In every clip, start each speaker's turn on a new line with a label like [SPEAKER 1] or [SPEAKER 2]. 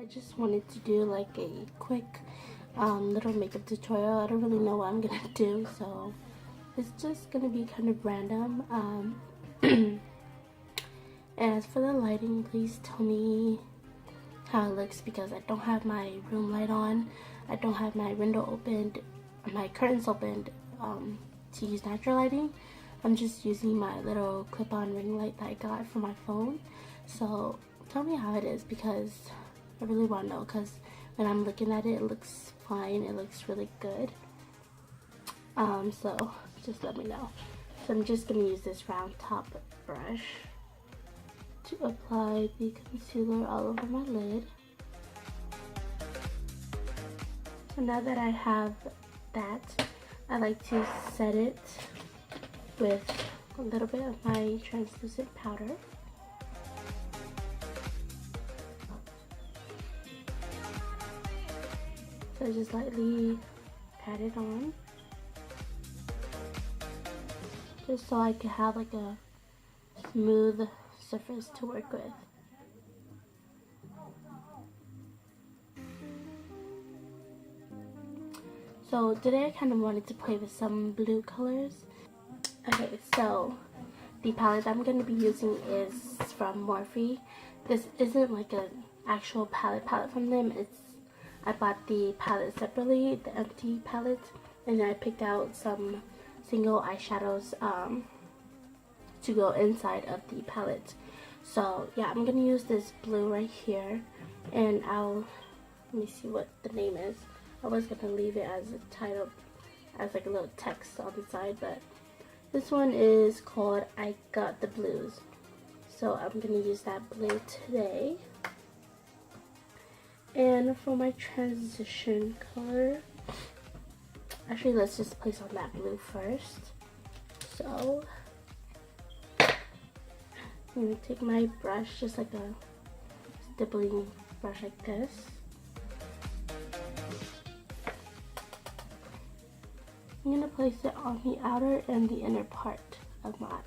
[SPEAKER 1] I just wanted to do like a quick little makeup tutorial. I don't really know what I'm gonna do, so it's just gonna be kind of random. And as for the lighting, please tell me how it looks because I don't have my room light on. I don't have my window opened, my curtains opened to use natural lighting. I'm just using my little clip-on ring light that I got from my phone. So tell me how it is because I really want to know, because when I'm looking at it, it looks fine. It looks really good. So just let me know. So I'm just going to use this round top brush to apply the concealer all over my lid. So now that I have that, I like to set it with a little bit of my translucent powder. So just lightly pat it on, just so I can have like a smooth surface to work with. So today I kind of wanted to play with some blue colors. Okay, so the palette I'm going to be using is from Morphe. This isn't like an actual palette from them. I bought the palette separately, the empty palette, and I picked out some single eyeshadows to go inside of the palette. So yeah, I'm going to use this blue right here, and let me see what the name is. I was going to leave it as a title, as like a little text on the side, but this one is called I Got the Blues. So I'm going to use that blue today. And for my transition color, actually let's just place on that blue first. So I'm going to take my brush, just like a stippling brush like this. I'm going to place it on the outer and the inner part of my eye.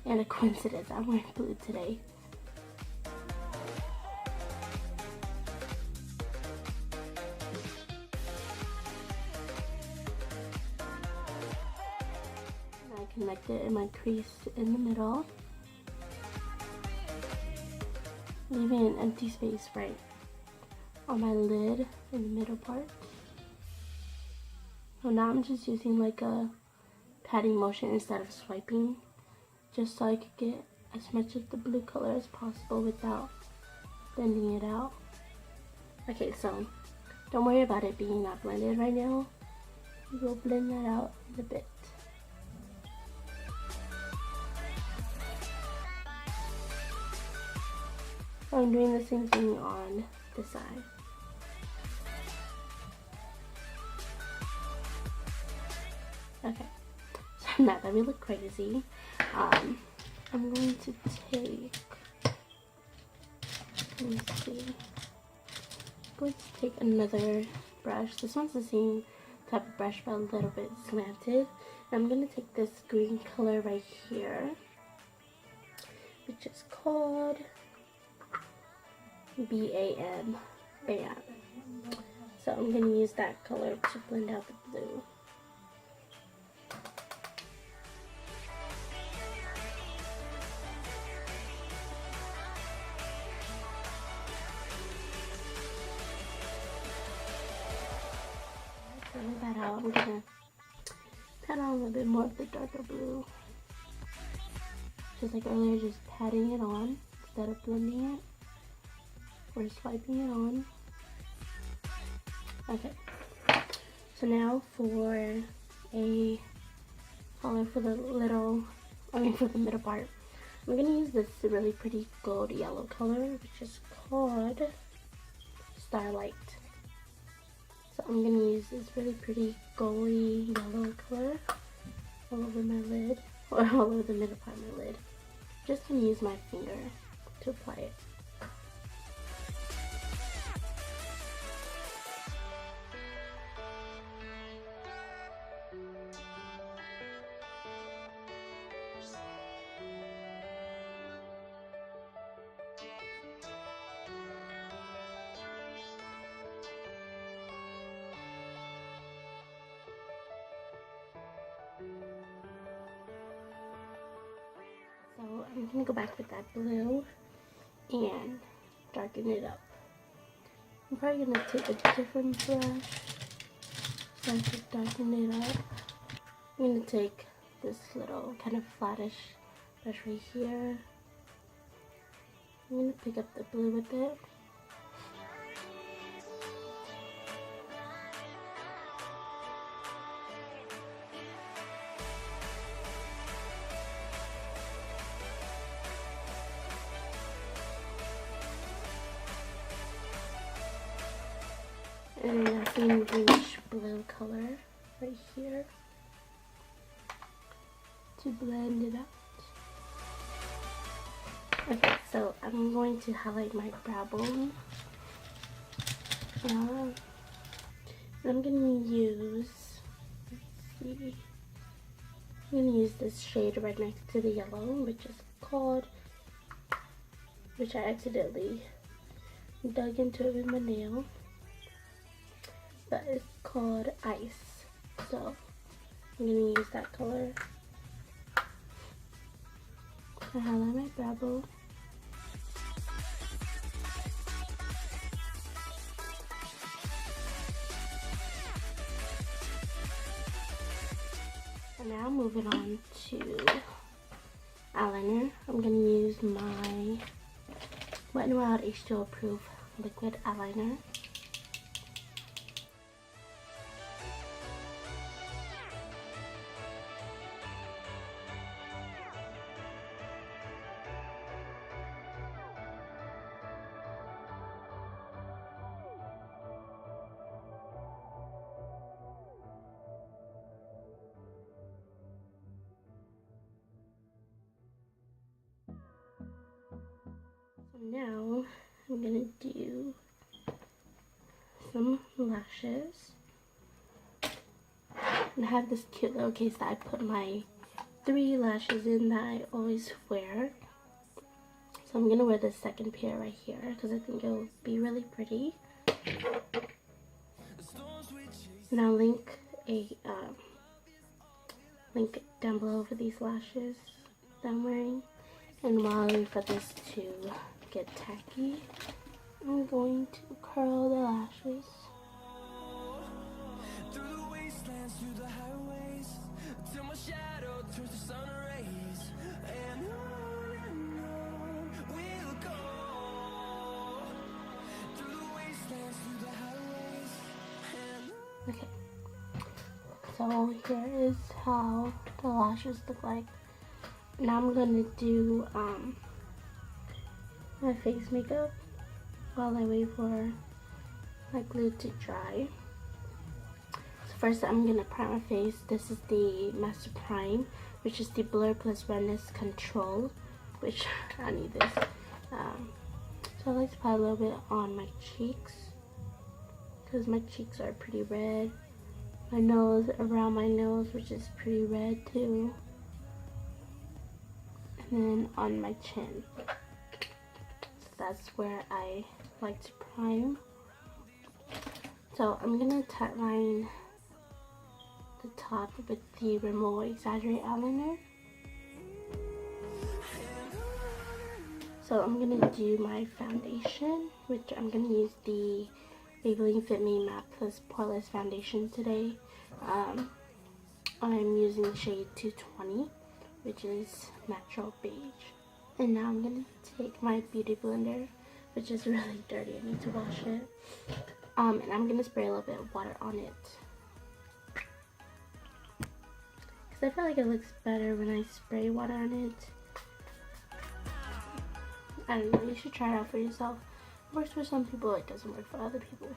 [SPEAKER 1] And a coincidence, I'm wearing blue today. And I connect it in my crease in the middle, leaving an empty space right on my lid in the middle part. So now I'm just using like a patting motion instead of swiping, just so I could get as much of the blue color as possible without blending it out. Okay, so don't worry about it being not blended right now. We'll blend that out in a bit. So I'm doing the same thing on this side. Okay, so now that we look crazy, I'm going to take, let me see, I'm going to take another brush. This one's the same type of brush but a little bit slanted. And I'm going to take this green color right here, which is called BAM. So I'm going to use that color to blend out the blue. That out, I'm gonna pat on a little bit more of the darker blue. Just like earlier, just patting it on instead of blending it or swiping it on. Okay, so now for a color for the for the middle part, I'm gonna use this really pretty gold yellow color, which is called Starlight. So I'm going to use this really pretty goldy yellow color all over my lid, or all over the middle part of my lid. Just going to use my finger to apply it. gonna go back with that blue and darken it up. I'm probably gonna take a different brush so I can darken it up. I'm gonna take this little kind of flattish brush right here. I'm gonna pick up the blue with it. And nothing greenish blue color right here to blend it out. Okay, so I'm going to highlight my brow bone. I'm gonna use, let's see, I'm gonna use this shade right next to the yellow, which I accidentally dug into it with my nail. But it's called Ice, so I'm gonna use that color. I highlight my brow bone. And now moving on to eyeliner. I'm gonna use my Wet n Wild H2O Proof liquid eyeliner. Now I'm gonna do some lashes. And I have this cute little case that I put my 3 lashes in that I always wear. So I'm gonna wear the second pair right here because I think it'll be really pretty. And I'll link down below for these lashes that I'm wearing. And while I wait for this to get tacky, I'm going to curl the lashes. Through the wastelands, through the highways, till my shadow turns to sun rays, and on we'll go. Through the wastelands, through the highways, and okay. So here is how the lashes look like. Now I'm gonna do my face makeup while I wait for my glue to dry. So first I'm gonna prime my face. This is the Master Prime, which is the Blur Plus Redness Control, which I need this. So I like to apply a little bit on my cheeks because my cheeks are pretty red. My nose, around my nose, which is pretty red too. And then on my chin. So that's where I like to prime. So I'm gonna tightline the top with the Rimmel Exaggerate eyeliner. So I'm gonna do my foundation, which I'm gonna use the Maybelline Fit Me Matte Plus Poreless Foundation today. I'm using the shade 220, which is natural beige. And now I'm gonna take my beauty blender, which is really dirty. I need to wash it. And I'm gonna spray a little bit of water on it, because I feel like it looks better when I spray water on it. I don't know, you should try it out for yourself. It works for some people, it doesn't work for other people.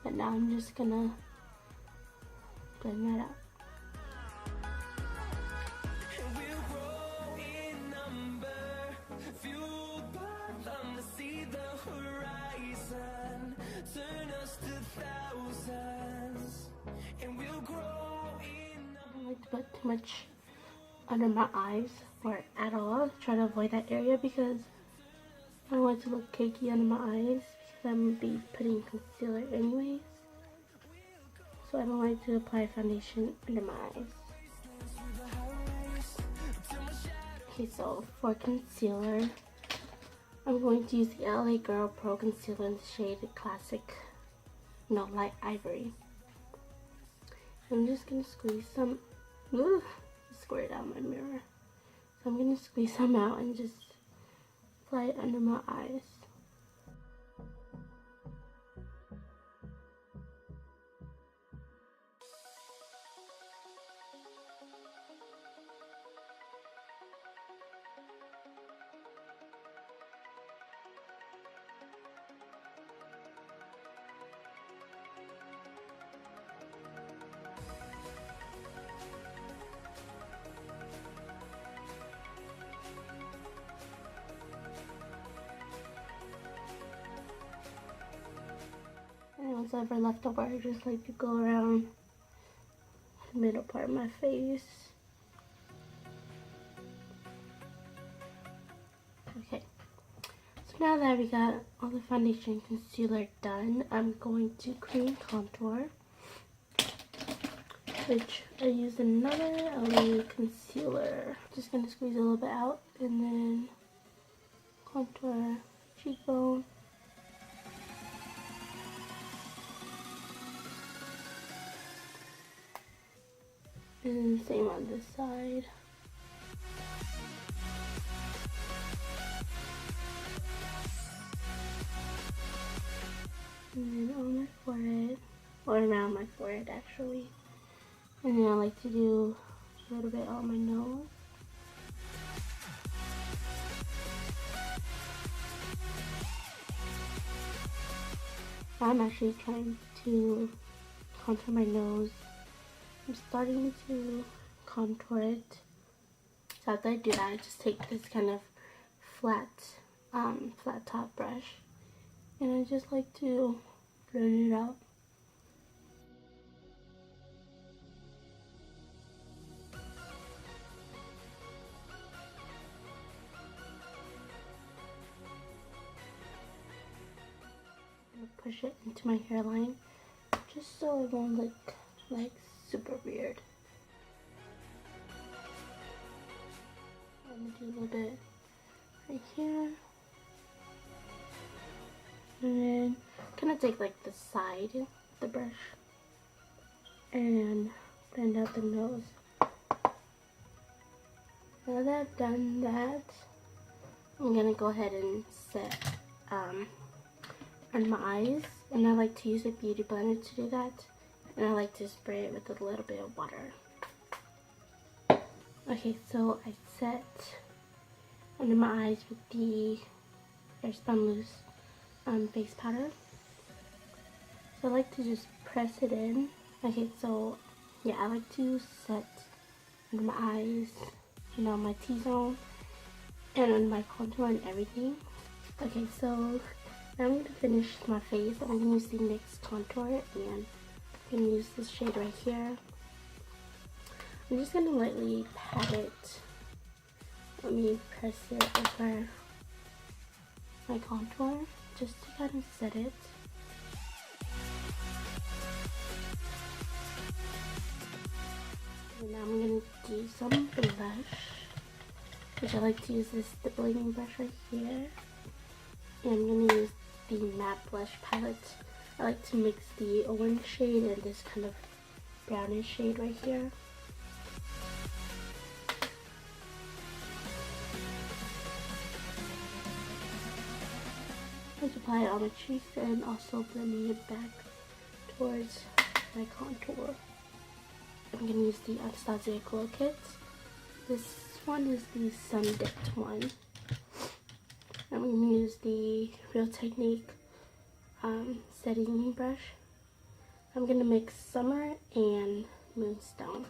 [SPEAKER 1] But now I'm just gonna blend that out. To put too much under my eyes or at all. Try to avoid that area because I don't want it to look cakey under my eyes, because I'm going to be putting concealer anyways. So I don't like to apply foundation under my eyes. Okay, so for concealer, I'm going to use the LA Girl Pro Concealer in the shade Classic, no, Light Ivory. I'm just going to squeeze some, squirt out my mirror. So I'm going to squeeze some out and just apply it under my eyes. And once ever left over, I just like to go around the middle part of my face. Okay, so now that we got all the foundation and concealer done, I'm going to cream contour, which I use another LA concealer. Just gonna squeeze a little bit out and then contour cheekbone. And same on this side. And then on my forehead, or around my forehead actually. And then I like to do a little bit on my nose. I'm actually trying to contour my nose. I'm starting to contour it. So after I do that, I just take this kind of flat top brush, and I just like to blend it out. I'm gonna push it into my hairline, just so it won't look like super weird. I'm gonna do a little bit right here. And then kind of take like the side of the brush and blend out the nose. Now that I've done that, I'm gonna go ahead and set on my eyes, and I like to use a beauty blender to do that, and I like to spray it with a little bit of water. Okay, so I set under my eyes with the Airspun Loose face powder. So I like to just press it in. Okay, so yeah, I like to set under my eyes, you know, my T-zone, and on my contour and everything. Okay, so now I'm going to finish my face. I'm going to use the NYX contour, and I'm going to use this shade right here. I'm just going to lightly pat it. Let me press it over my contour just to kind of set it. And now I'm going to do some blush, which I like to use this stippling brush right here. And I'm going to use the matte blush palette. I like to mix the orange shade and this kind of brownish shade right here. Let's apply it on my cheeks and also blending it back towards my contour. I'm going to use the Anastasia Glow Kit. This one is the Sun Dipped one. I'm going to use the Real Technique setting brush. I'm going to mix Summer and Moonstone.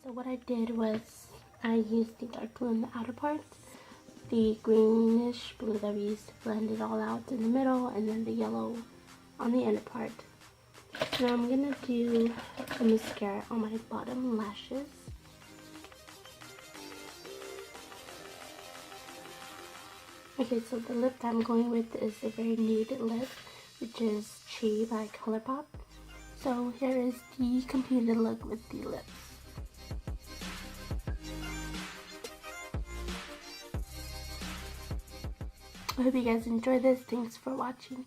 [SPEAKER 1] So what I did was I used the dark blue in the outer part, the greenish blue that we used to blend it all out in the middle, and then the yellow on the inner part. Now I'm going to do a mascara on my bottom lashes. Okay, so the lip that I'm going with is a very nude lip. which is Chi by ColourPop. So here is the completed look with the lips. I hope you guys enjoy this. Thanks for watching.